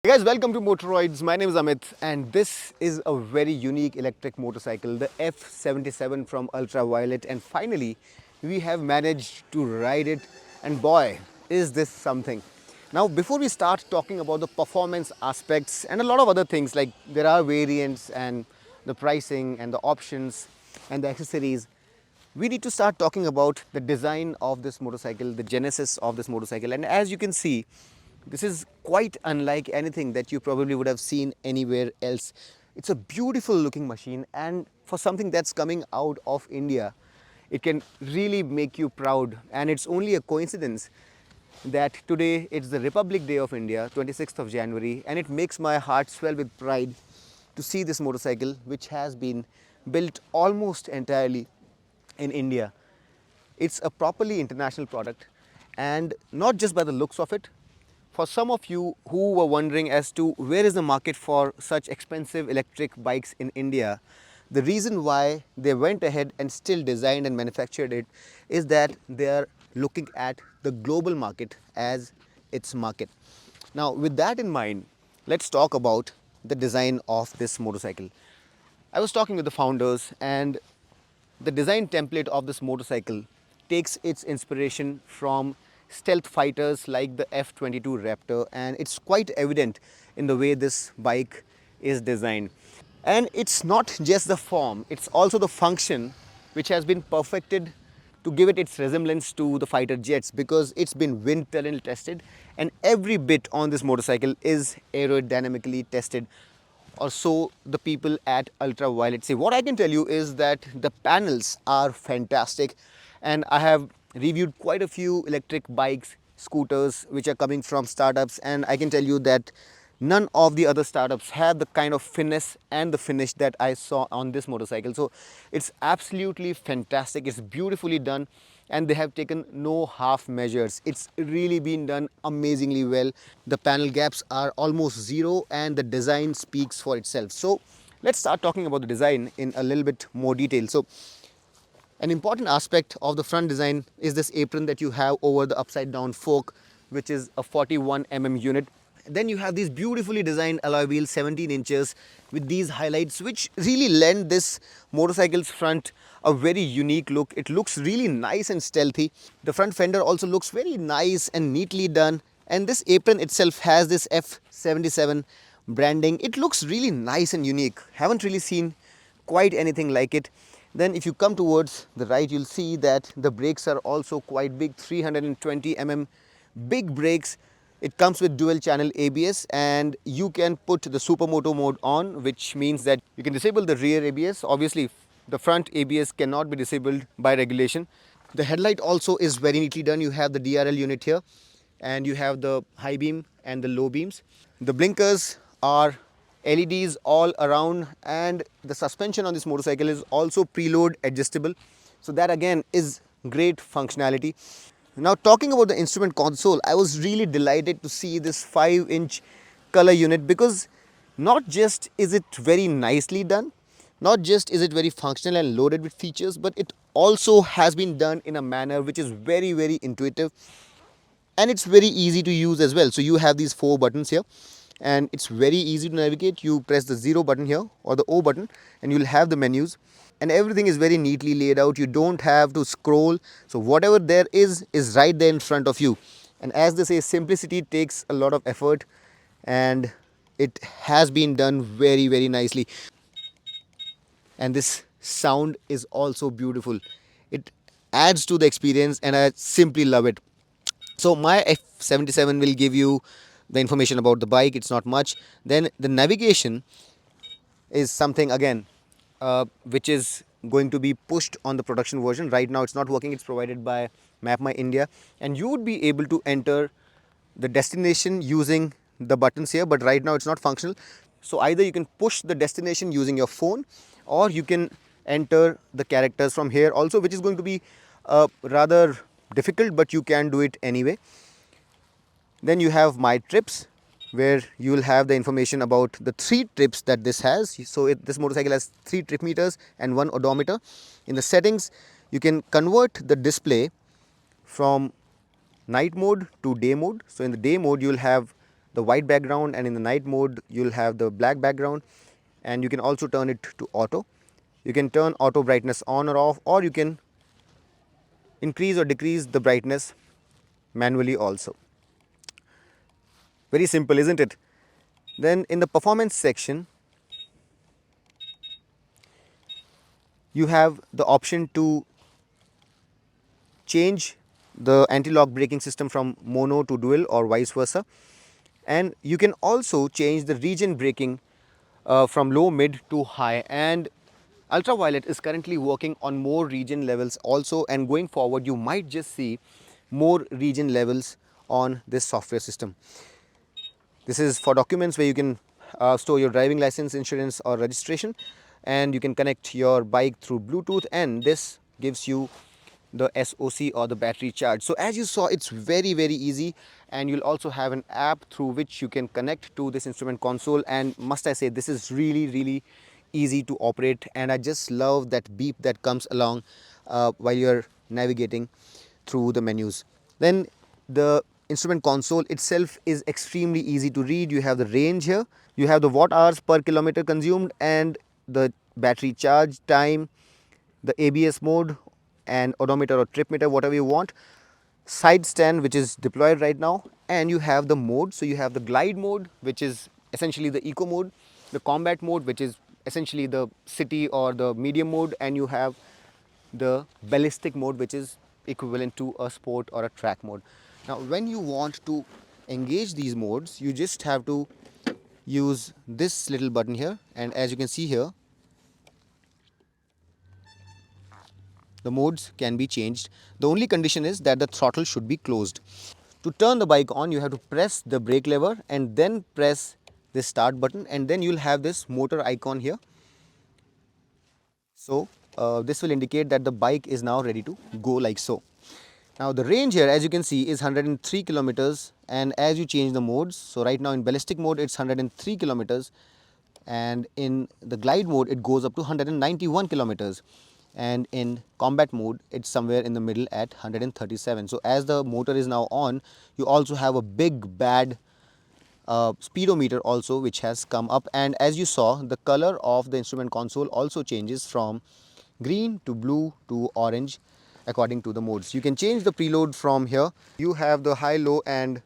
Hey guys, welcome to Motoroids. My name is Amit and this is a very unique electric motorcycle, the F77 from Ultraviolette, and finally we have managed to ride it, and boy is this something. Now before we start talking about the performance aspects and a lot of other things, like there are variants and the pricing and the options and the accessories, we need to start talking about the design of this motorcycle, the genesis of this motorcycle. And as you can see, this is quite unlike anything that you probably would have seen anywhere else. It's a beautiful looking machine, and for something that's coming out of India, it can really make you proud. And it's only a coincidence that today it's the Republic Day of India, 26th of January, and it makes my heart swell with pride to see this motorcycle, which has been built almost entirely in India. It's a properly international product, and not just by the looks of it. For some of you who were wondering as to where is the market for such expensive electric bikes in India, the reason why they went ahead and still designed and manufactured it is that they are looking at the global market as its market. Now, with that in mind, let's talk about the design of this motorcycle. I was talking with the founders, and the design template of this motorcycle takes its inspiration from stealth fighters like the F22 Raptor, and it's quite evident in the way this bike is designed. And it's not just the form, it's also the function which has been perfected to give it its resemblance to the fighter jets, because it's been wind tunnel tested and every bit on this motorcycle is aerodynamically tested, or so the people at Ultraviolette say. What I can tell you is that the panels are fantastic, and I have reviewed quite a few electric bikes, scooters which are coming from startups, and I can tell you that none of the other startups have the kind of finesse and the finish that I saw on this motorcycle. So it's absolutely fantastic, it's beautifully done, and they have taken no half measures. It's really been done amazingly well. The panel gaps are almost zero and the design speaks for itself. So let's start talking about the design in a little bit more detail. So an important aspect of the front design is this apron that you have over the upside down fork, which is a 41 unit. Then you have these beautifully designed alloy wheels, 17 inches, with these highlights which really lend this motorcycle's front a very unique look. It looks really nice and stealthy. The front fender also looks very nice and neatly done, and this apron itself has this F77 branding. It looks really nice and unique. Haven't really seen quite anything like it. Then if you come towards the right, you'll see that the brakes are also quite big, 320 big brakes. It comes with dual channel ABS, and you can put the supermoto mode on, which means that you can disable the rear ABS. Obviously the front ABS cannot be disabled by regulation. The headlight also is very neatly done. You have the DRL unit here, and you have the high beam and the low beams. The blinkers are LEDs all around, and the suspension on this motorcycle is also preload adjustable, so that again is great functionality. Now, talking about the instrument console, I was really delighted to see this 5-inch color unit, because not just is it very nicely done, not just is it very functional and loaded with features, but it also has been done in a manner which is very, very intuitive, and it's very easy to use as well. So you have these 4 buttons here, and it's very easy to navigate. You press the 0 button here or the O button and you'll have the menus, and everything is very neatly laid out. You don't have to scroll, so whatever there is right there in front of you. And as they say, simplicity takes a lot of effort, and it has been done very, very nicely. And this sound is also beautiful. It adds to the experience, and I simply love it. So my F77 will give you the information about the bike. It's not much. Then the navigation is something again which is going to be pushed on the production version. Right now it's not working. It's provided by Map My India, and you would be able to enter the destination using the buttons here, but right now it's not functional. So either you can push the destination using your phone, or you can enter the characters from here also, which is going to be rather difficult, but you can do it anyway. Then you have My Trips, where you will have the information about the 3 trips that this has. So this motorcycle has 3 trip meters and 1 odometer. In the settings, you can convert the display from night mode to day mode. So in the day mode, you will have the white background, and in the night mode you'll have the black background. And you can also turn it to auto. You can turn auto brightness on or off, or you can increase or decrease the brightness manually also. Very simple, isn't it? Then in the performance section, you have the option to change the anti-lock braking system from mono to dual or vice versa. And you can also change the region braking from low, mid to high. And Ultraviolette is currently working on more region levels also, and going forward you might just see more region levels on this software system. This is for documents where you can store your driving license, insurance or registration, and you can connect your bike through Bluetooth, and this gives you the SOC or the battery charge. So as you saw, it's very easy, and you'll also have an app through which you can connect to this instrument console. And must I say, this is really easy to operate, and I just love that beep that comes along while you're navigating through the menus. Then the instrument console itself is extremely easy to read. You have the range here, you have the watt hours per kilometer consumed, and the battery charge time, the ABS mode, and odometer or trip meter, whatever you want. Side stand, which is deployed right now, and you have the mode. So you have the glide mode, which is essentially the eco mode, the combat mode, which is essentially the city or the medium mode, and you have the ballistic mode, which is equivalent to a sport or a track mode. Now when you want to engage these modes, you just have to use this little button here, and as you can see here, the modes can be changed. The only condition is that the throttle should be closed. To turn the bike on, you have to press the brake lever and then press this start button, and then you'll have this motor icon here. So this will indicate that the bike is now ready to go, like so. Now the range here, as you can see, is 103 kilometers, and as you change the modes, so right now in ballistic mode it's 103 kilometers, and in the glide mode it goes up to 191 kilometers, and in combat mode it's somewhere in the middle at 137. So as the motor is now on, you also have a big bad speedometer also, which has come up, and as you saw, the color of the instrument console also changes from green to blue to orange according to the modes. You can change the preload from here. You have the high, low and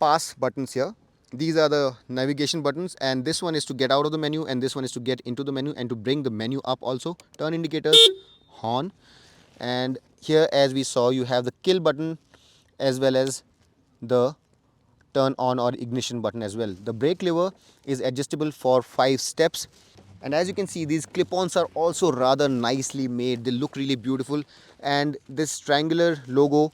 pass buttons here. These are the navigation buttons, and this one is to get out of the menu, and this one is to get into the menu and to bring the menu up also. Turn indicators, horn, and here as we saw, you have the kill button as well as the turn on or ignition button as well. The brake lever is adjustable for 5 steps, and as you can see, these clip-ons are also rather nicely made. They look really beautiful, and this triangular logo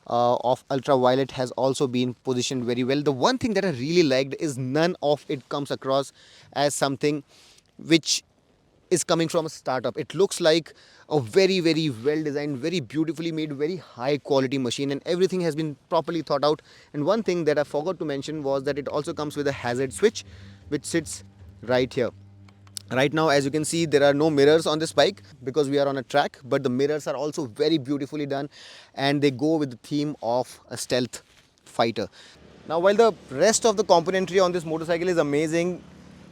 of Ultraviolette has also been positioned very well. The one thing that I really liked is none of it comes across as something which is coming from a startup. It looks like a very well designed, very beautifully made, very high quality machine, and everything has been properly thought out. And one thing that I forgot to mention was that it also comes with a hazard switch, which sits right here. Right now, as you can see, there are no mirrors on this bike because we are on a track, but the mirrors are also very beautifully done, and they go with the theme of a stealth fighter. Now, while the rest of the componentry on this motorcycle is amazing,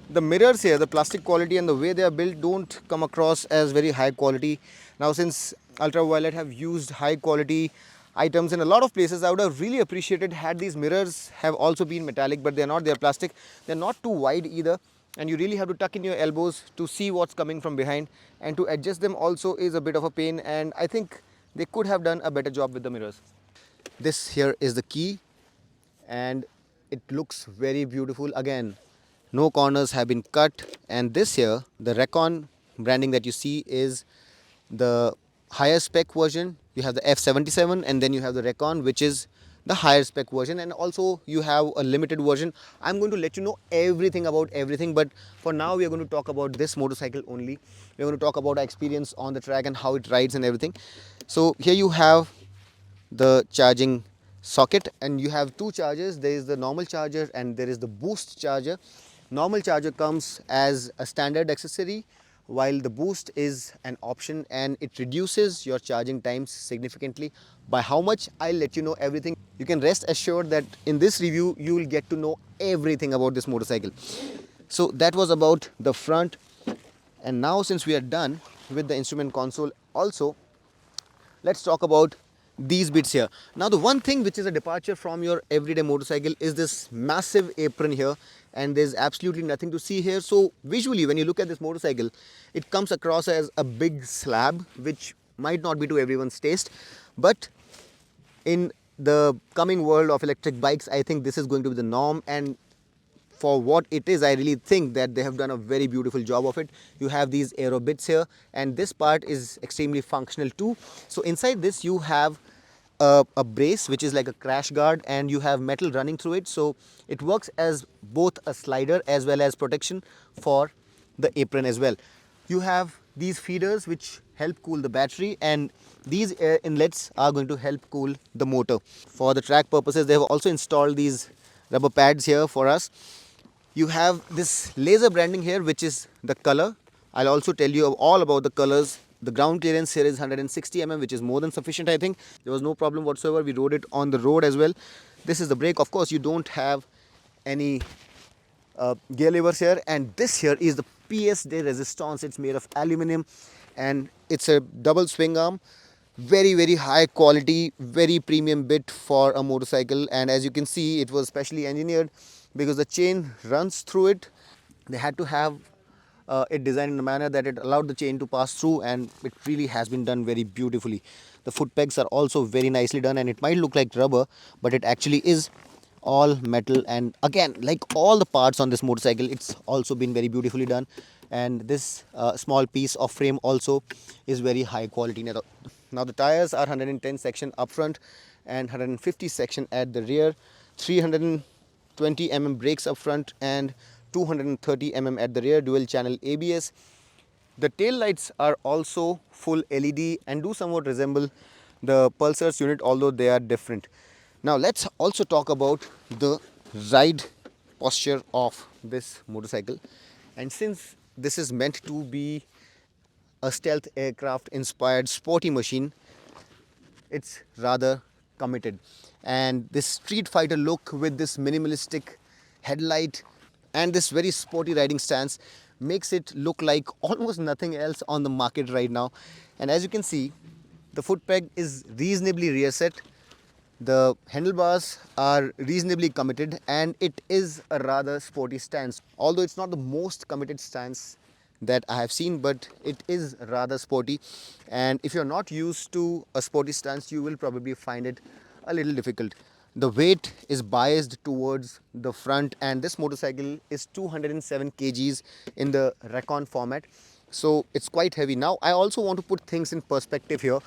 the mirrors here, the plastic quality and the way they are built don't come across as very high quality. Now, since Ultraviolette have used high quality items in a lot of places, I would have really appreciated had these mirrors have also been metallic, but they're not. They're plastic. They're not too wide either, and you really have to tuck in your elbows to see what's coming from behind, and to adjust them also is a bit of a pain, and I think they could have done a better job with the mirrors. This here is the key, and it looks very beautiful. Again, no corners have been cut, and this here, the Recon branding that you see, is the higher spec version. You have the F77, and then you have the Recon, which is the higher spec version, and also you have a limited version. I'm going to let you know everything about everything, but for now we are going to talk about this motorcycle only. We're going to talk about our experience on the track and how it rides and everything. So here you have the charging socket, and you have two chargers. There is the normal charger and there is the boost charger. Normal charger comes as a standard accessory, while the boost is an option and it reduces your charging times significantly. By how much, I'll let you know everything. You can rest assured that in this review you will get to know everything about this motorcycle. So that was about the front, and now since we are done with the instrument console also, let's talk about these bits here. Now the one thing which is a departure from your everyday motorcycle is this massive apron here, and there's absolutely nothing to see here. So visually when you look at this motorcycle, it comes across as a big slab, which might not be to everyone's taste, but in the coming world of electric bikes, I think this is going to be the norm. And for what it is, I really think that they have done a very beautiful job of it. You have these aero bits here, and this part is extremely functional too. So inside this you have a brace which is like a crash guard, and you have metal running through it, so it works as both a slider as well as protection for the apron as well. You have these feeders which help cool the battery, and these air inlets are going to help cool the motor. For the track purposes, they have also installed these rubber pads here for us. You have this laser branding here, which is the color. I'll also tell you all about the colors. The ground clearance here is 160 mm, which is more than sufficient, I think. There was no problem whatsoever. We rode it on the road as well. This is the brake. Of course, you don't have any gear levers here, and this here is the PS de resistance. It's made of aluminum, and it's a double swing arm. Very high quality, very premium bit for a motorcycle. And as you can see, it was specially engineered because the chain runs through it. They had to have it designed in a manner that it allowed the chain to pass through, and it really has been done very beautifully. The foot pegs are also very nicely done, and it might look like rubber, but it actually is all metal. And again, like all the parts on this motorcycle, it's also been very beautifully done. And this small piece of frame also is very high quality. Now the tires are 110 section up front and 150 section at the rear, 320 mm brakes up front and 230 mm at the rear, dual channel ABS. The tail lights are also full LED and do somewhat resemble the Pulsar's unit, although they are different. Now let's also talk about the ride posture of this motorcycle. And since this is meant to be a stealth aircraft inspired sporty machine, it's rather committed. And this Street Fighter look with this minimalistic headlight and this very sporty riding stance makes it look like almost nothing else on the market right now. And as you can see, the foot peg is reasonably rear set. The handlebars are reasonably committed, and it is a rather sporty stance. Although it's not the most committed stance that I have seen, but it is rather sporty. And if you're not used to a sporty stance, you will probably find it a little difficult. The weight is biased towards the front, and this motorcycle is 207 kgs in the Recon format, so it's quite heavy. Now I also want to put things in perspective here,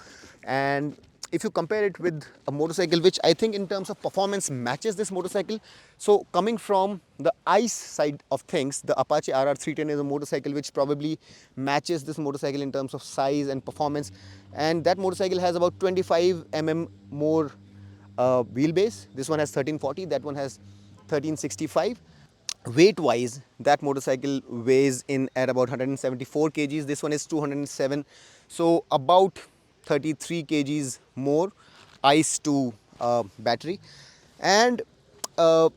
and if you compare it with a motorcycle which I think in terms of performance matches this motorcycle, so coming from the ICE side of things, the Apache RR 310 is a motorcycle which probably matches this motorcycle in terms of size and performance, and that motorcycle has about 25 mm more wheelbase. This one has 1340, that one has 1365. Weight wise, that motorcycle weighs in at about 174 kgs. This one is 207, so about 33 kgs more ice to battery. And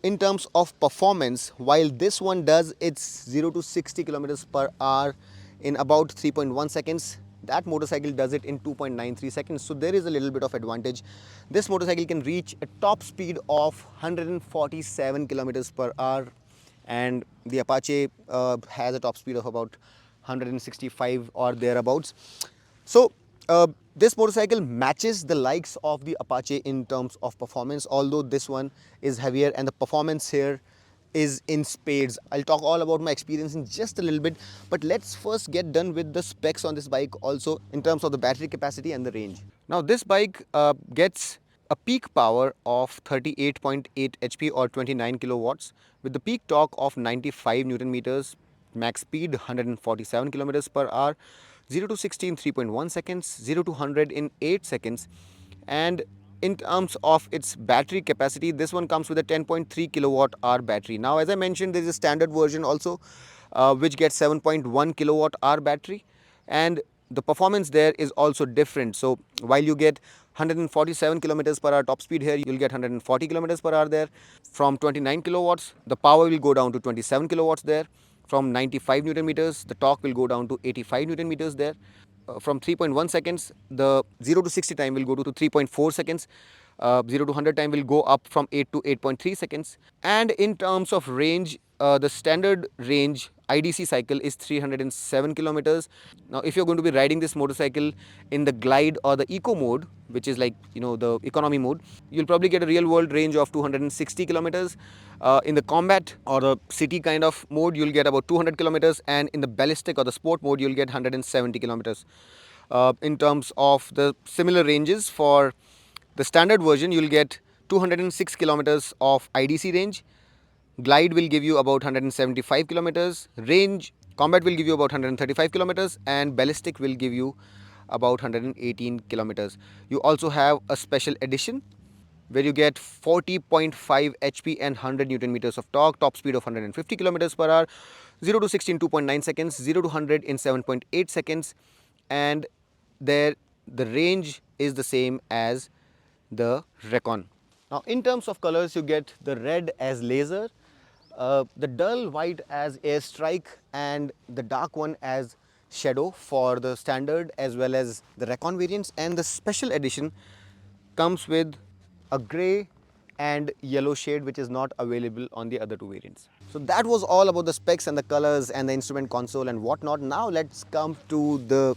in terms of performance, while this one does its 0 to 60 kilometers per hour in about 3.1 seconds, that motorcycle does it in 2.93 seconds. So there is a little bit of advantage. This motorcycle can reach a top speed of 147 kilometers per hour, and the Apache has a top speed of about 165 or thereabouts. So this motorcycle matches the likes of the Apache in terms of performance, although this one is heavier and the performance here is in spades. I'll talk all about my experience in just a little bit, but let's first get done with the specs on this bike also in terms of the battery capacity and the range. Now this bike gets a peak power of 38.8 HP or 29 kilowatts with the peak torque of 95 Newton meters, max speed 147 kilometers per hour, 0 to 60 in 3.1 seconds, 0 to 100 in 8 seconds. And in terms of its battery capacity, this one comes with a 10.3 kilowatt hour battery. Now as I mentioned, there is a standard version also which gets 7.1 kilowatt hour battery, and the performance there is also different. So while you get 147 kilometers per hour top speed here, you'll get 140 kilometers per hour there. From 29 kilowatts, the power will go down to 27 kilowatts there. From 95 newton meters, the torque will go down to 85 newton meters there. From 3.1 seconds, the 0 to 60 time will go to 3.4 seconds. 0 to 100 time will go up from 8 to 8.3 seconds. And in terms of range, the standard range IDC cycle is 307 kilometers. Now, if you're going to be riding this motorcycle in the glide or the eco mode, which is like, the economy mode, you'll probably get a real world range of 260 kilometers. In the combat or the city kind of mode, you'll get about 200 kilometers, and in the ballistic or the sport mode, you'll get 170 kilometers. In terms of the similar ranges, for the standard version, you'll get 206 kilometers of IDC range. Glide will give you about 175 kilometers. Range combat will give you about 135 kilometers, and ballistic will give you about 118 kilometers. You also have a special edition where you get 40.5 HP and 100 Newton meters of torque, top speed of 150 kilometers per hour, 0 to 60 in 2.9 seconds, 0 to 100 in 7.8 seconds, and there the range is the same as the Recon. Now, in terms of colors, you get the red as laser, the dull white as airstrike, and the dark one as shadow for the standard as well as the Recon variants. And the special edition comes with a grey and yellow shade, which is not available on the other two variants. So that was all about the specs and the colors and the instrument console and whatnot. Now let's come to the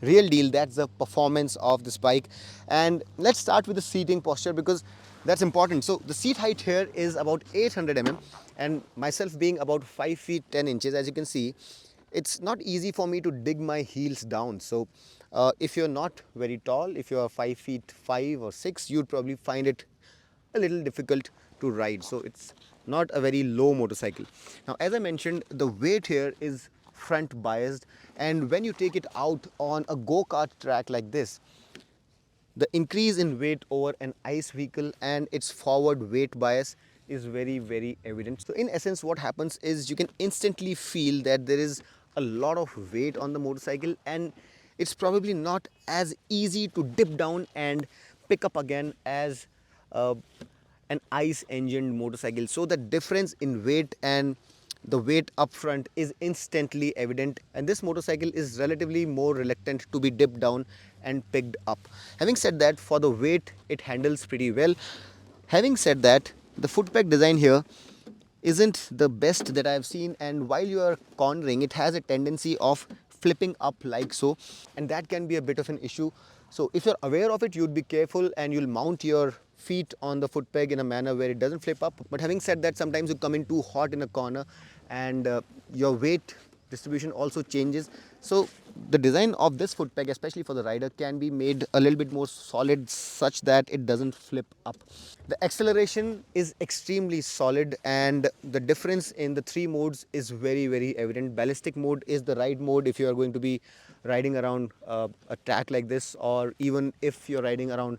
real deal, that's the performance of this bike. And let's start with the seating posture, because that's important. So the seat height here is about 800 mm, and myself being about 5 feet 10 inches, as you can see, it's not easy for me to dig my heels down. So if you're not very tall, if you're 5 feet 5 or 6, you'd probably find it a little difficult to ride. So it's not a very low motorcycle. Now, as I mentioned, the weight here is front biased, and when you take it out on a go-kart track like this, the increase in weight over an ICE vehicle and its forward weight bias is very evident. So in essence, what happens is you can instantly feel that there is a lot of weight on the motorcycle, and it's probably not as easy to dip down and pick up again as an ICE engined motorcycle. So the difference in weight and the weight up front is instantly evident, and this motorcycle is relatively more reluctant to be dipped down and picked up. Having said that, for the weight, it handles pretty well. Having said that, the foot peg design here isn't the best that I've seen, and while you are cornering, it has a tendency of flipping up like so, and that can be a bit of an issue. So if you're aware of it, you'd be careful and you'll mount your feet on the foot peg in a manner where it doesn't flip up. But having said that, sometimes you come in too hot in a corner, and your weight distribution also changes. So the design of this foot peg, especially for the rider, can be made a little bit more solid such that it doesn't flip up. The acceleration is extremely solid, and the difference in the three modes is very evident. Ballistic mode is the ride mode if you are going to be riding around a track like this, or even if you're riding around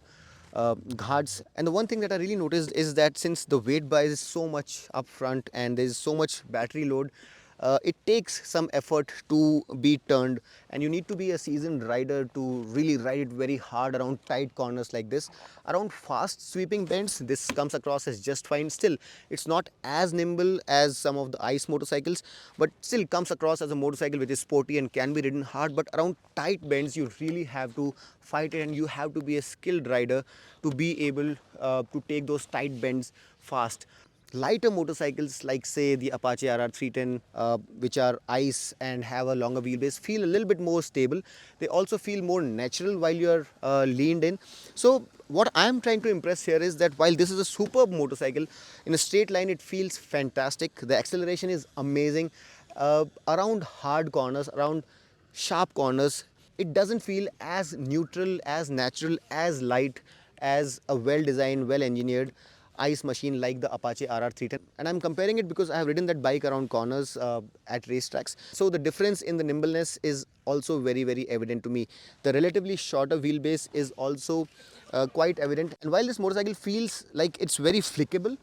ghats. And the one thing that I really noticed is that since the weight bias is so much up front and there's so much battery load, it takes some effort to be turned, and you need to be a seasoned rider to really ride it very hard around tight corners like this. Around fast sweeping bends, this comes across as just fine. Still, it's not as nimble as some of the ICE motorcycles, but still comes across as a motorcycle which is sporty and can be ridden hard. But around tight bends, you really have to fight it, and you have to be a skilled rider to be able to take those tight bends fast. Lighter motorcycles like say the Apache RR 310, which are ICE and have a longer wheelbase, feel a little bit more stable. They also feel more natural while you're leaned in. So what I'm trying to impress here is that while this is a superb motorcycle, in a straight line it feels fantastic. The acceleration is amazing. Around hard corners, around sharp corners, it doesn't feel as neutral, as natural, as light as a well-designed, well-engineered ICE machine like the Apache RR 310. And I'm comparing it because I have ridden that bike around corners at racetracks. So the difference in the nimbleness is also very evident to me. The relatively shorter wheelbase is also quite evident. And while this motorcycle feels like it's very flickable,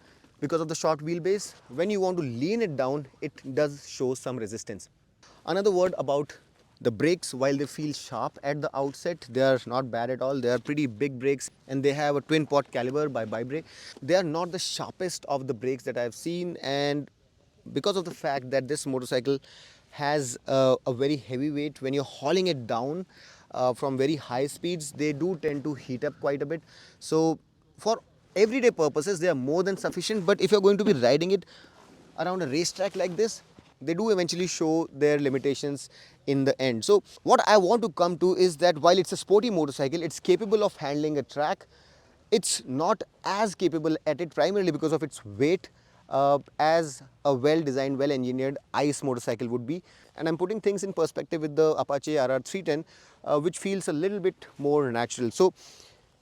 because of the short wheelbase. When you want to lean it down, it does show some resistance. Another word about the brakes. While they feel sharp at the outset, they are not bad at all. They are pretty big brakes, and they have a twin pot caliber by Bybrake. They are not the sharpest of the brakes that I've seen, and because of the fact that this motorcycle has a very heavy weight, when you're hauling it down from very high speeds, they do tend to heat up quite a bit. So for everyday purposes, they are more than sufficient. But if you're going to be riding it around a racetrack like this, they do eventually show their limitations in the end. So what I want to come to is that while it's a sporty motorcycle, it's capable of handling a track. It's not as capable at it primarily because of its weight as a well-designed, well-engineered ICE motorcycle would be. And I'm putting things in perspective with the Apache RR 310, which feels a little bit more natural. So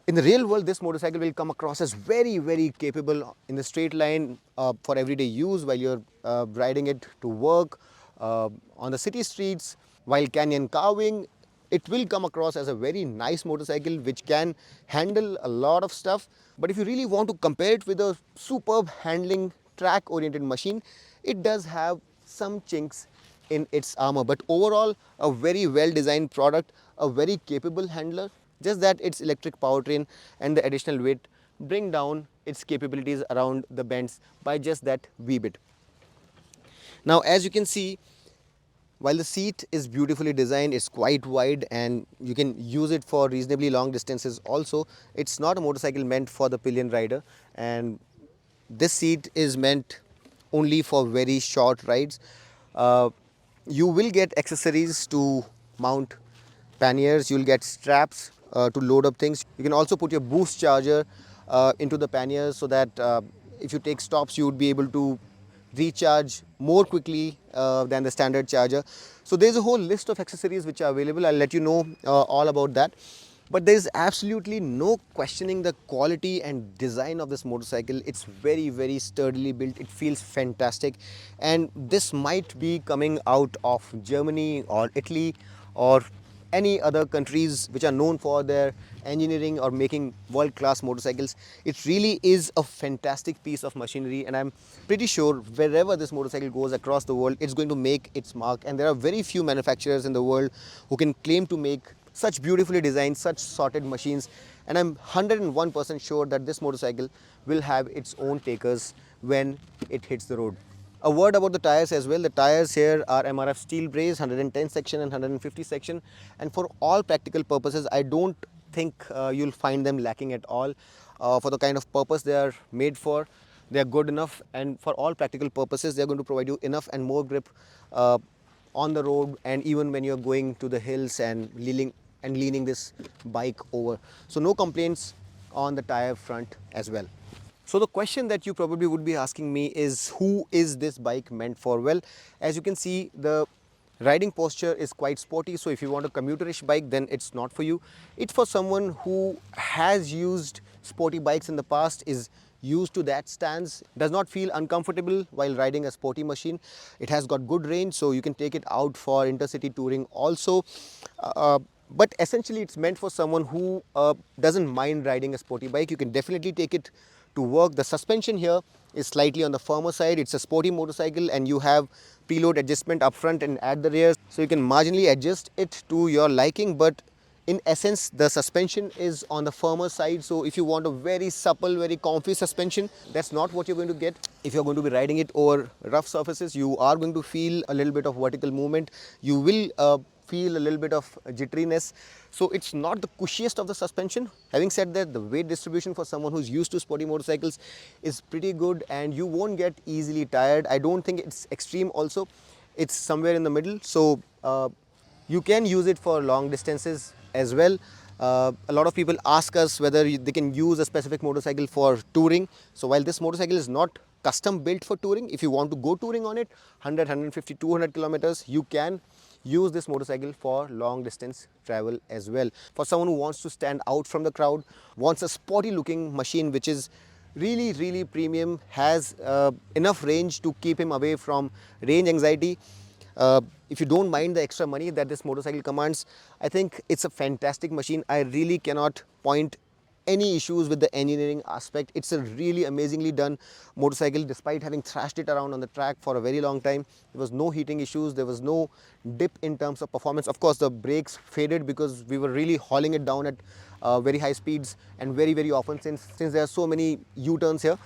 in the real world, this motorcycle will come across as very, very capable in the straight line for everyday use while you're riding it to work, on the city streets, while canyon carving. It will come across as a very nice motorcycle which can handle a lot of stuff. But if you really want to compare it with a superb handling track oriented machine, it does have some chinks in its armor. But overall, a very well designed product, a very capable handler. Just that its electric powertrain and the additional weight bring down its capabilities around the bends by just that wee bit. Now, as you can see, while the seat is beautifully designed, it's quite wide and you can use it for reasonably long distances also. It's not a motorcycle meant for the pillion rider, and this seat is meant only for very short rides. You will get accessories to mount panniers, you'll get straps to load up things. You can also put your boost charger into the panniers so that if you take stops, you would be able to recharge more quickly than the standard charger. So there's a whole list of accessories which are available. I'll let you know all about that. But there is absolutely no questioning the quality and design of this motorcycle. It's very, very sturdily built. It feels fantastic. And this might be coming out of Germany or Italy or any other countries which are known for their engineering or making world-class motorcycles. It really is a fantastic piece of machinery, and I'm pretty sure wherever this motorcycle goes across the world, it's going to make its mark. And there are very few manufacturers in the world who can claim to make such beautifully designed, such sorted machines. And I'm 101% sure that this motorcycle will have its own takers when it hits the road. A word about the tires as well. The tires here are MRF steel brace, 110 section and 150 section, and for all practical purposes, I don't think you'll find them lacking at all. For the kind of purpose they are made for, they are good enough, and for all practical purposes, they are going to provide you enough and more grip on the road, and even when you're going to the hills and leaning this bike over. So no complaints on the tire front as well. So the question that you probably would be asking me is, who is this bike meant for? Well, as you can see, the riding posture is quite sporty. So if you want a commuterish bike, then it's not for you. It's for someone who has used sporty bikes in the past, is used to that stance, does not feel uncomfortable while riding a sporty machine. It has got good range, so you can take it out for intercity touring also. But essentially, it's meant for someone who doesn't mind riding a sporty bike. You can definitely take it to work. The suspension here is slightly on the firmer side. It's a sporty motorcycle, and you have preload adjustment up front and at the rear, so you can marginally adjust it to your liking. But in essence, the suspension is on the firmer side. So if you want a very supple, very comfy suspension, that's not what you're going to get. If you're going to be riding it over rough surfaces, you are going to feel a little bit of vertical movement. You will feel a little bit of jitteriness. So it's not the cushiest of the suspension. Having said that, the weight distribution for someone who's used to sporty motorcycles is pretty good, and you won't get easily tired. I don't think it's extreme also. It's somewhere in the middle. So you can use it for long distances as well. A lot of people ask us whether they can use a specific motorcycle for touring. So while this motorcycle is not custom built for touring, if you want to go touring on it, 100, 150, 200 kilometers, you can use this motorcycle for long distance travel as well. For someone who wants to stand out from the crowd, wants a sporty looking machine which is really, really premium, has enough range to keep him away from range anxiety. If you don't mind the extra money that this motorcycle commands, I think it's a fantastic machine. I really cannot point any issues with the engineering aspect. It's a really amazingly done motorcycle. Despite having thrashed it around on the track for a very long time, there was no heating issues, there was no dip in terms of performance. Of course, the brakes faded because we were really hauling it down at very high speeds and very often, since there are so many U-turns here.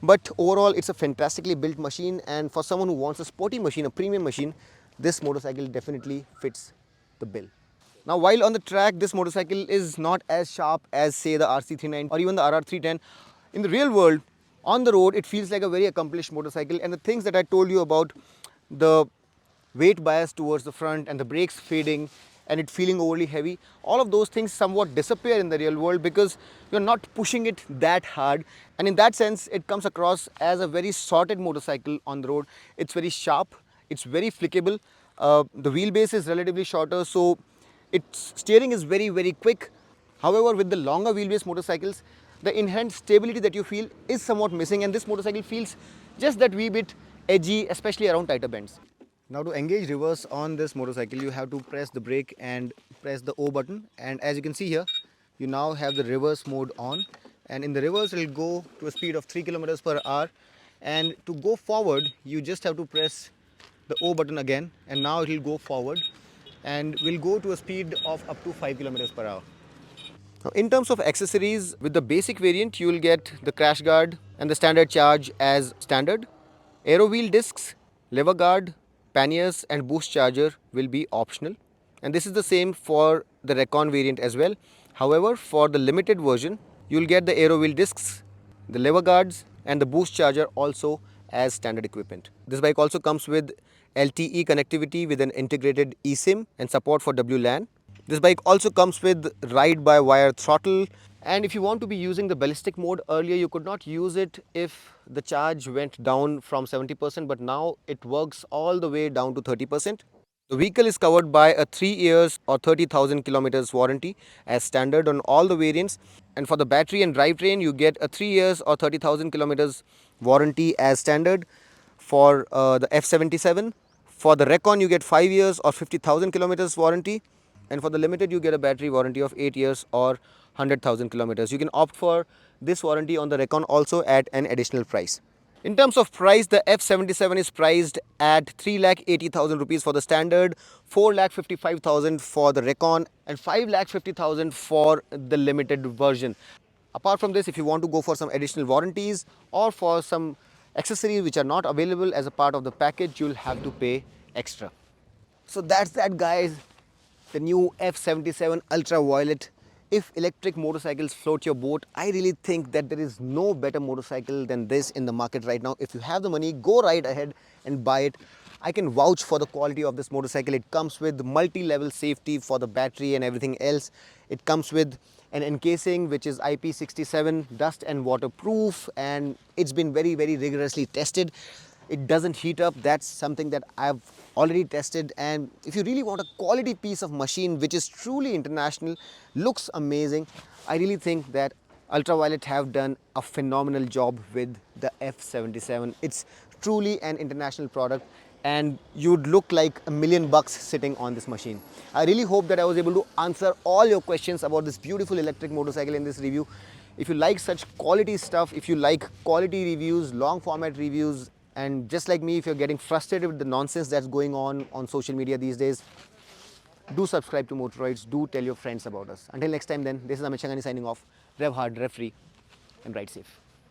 But overall, it's a fantastically built machine, and for someone who wants a sporty machine, a premium machine, this motorcycle definitely fits the bill. Now, while on the track, this motorcycle is not as sharp as, say, the RC390 or even the RR310. In the real world, on the road, it feels like a very accomplished motorcycle, and the things that I told you about, the weight bias towards the front and the brakes fading and it feeling overly heavy, all of those things somewhat disappear in the real world because you're not pushing it that hard, and in that sense it comes across as a very sorted motorcycle on the road. It's very sharp, it's very flickable, the wheelbase is relatively shorter, so its steering is very quick. However, with the longer wheelbase motorcycles, the inherent stability that you feel is somewhat missing, and this motorcycle feels just that wee bit edgy, especially around tighter bends. Now, to engage reverse on this motorcycle, you have to press the brake and press the O button, and as you can see here, you now have the reverse mode on, and in the reverse it will go to a speed of 3 kilometers per hour, and to go forward you just have to press the O button again, and now it will go forward and will go to a speed of up to 5 kilometers per hour. Now, in terms of accessories, with the basic variant, you will get the crash guard and the standard charge as standard. Aero wheel discs, lever guard, panniers and boost charger will be optional. And this is the same for the Recon variant as well. However, for the limited version, you will get the aero wheel discs, the lever guards and the boost charger also as standard equipment. This bike also comes with LTE connectivity with an integrated eSIM and support for WLAN. This bike also comes with ride-by-wire throttle, and if you want to be using the ballistic mode, earlier you could not use it if the charge went down from 70%, but now it works all the way down to 30%. The vehicle is covered by a 3 years or 30,000 kilometers warranty as standard on all the variants, and for the battery and drivetrain you get a 3 years or 30,000 kilometers warranty as standard for the F77. For the Recon you get 5 years or 50,000 kilometers warranty, and for the limited you get a battery warranty of 8 years or 100,000 kilometers. You can opt for this warranty on the Recon also at an additional price. In terms of price, the F77 is priced at 3,80,000 rupees for the standard, 4,55,000 for the Recon and 5,50,000 for the limited version. Apart from this, if you want to go for some additional warranties or for some accessories which are not available as a part of the package, you'll have to pay extra. So that's that, guys. The new F77 Ultraviolet. If electric motorcycles float your boat, I really think that there is no better motorcycle than this in the market right now. If you have the money, go right ahead and buy it. I can vouch for the quality of this motorcycle. It comes with multi-level safety for the battery and everything else. It comes with an encasing which is IP67 dust and waterproof, and it's been very rigorously tested. It doesn't heat up. That's something that I've already tested, and if you really want a quality piece of machine which is truly international, looks amazing, I really think that Ultraviolet have done a phenomenal job with the F77. It's truly an international product, and you'd look like $1 million sitting on this machine. I really hope that I was able to answer all your questions about this beautiful electric motorcycle in this review. If you like such quality stuff, if you like quality reviews, long format reviews, and just like me, if you're getting frustrated with the nonsense that's going on social media these days, do subscribe to Motoroids, do tell your friends about us. Until next time then, this is Amit Shangani signing off. Rev hard, rev free, and ride safe.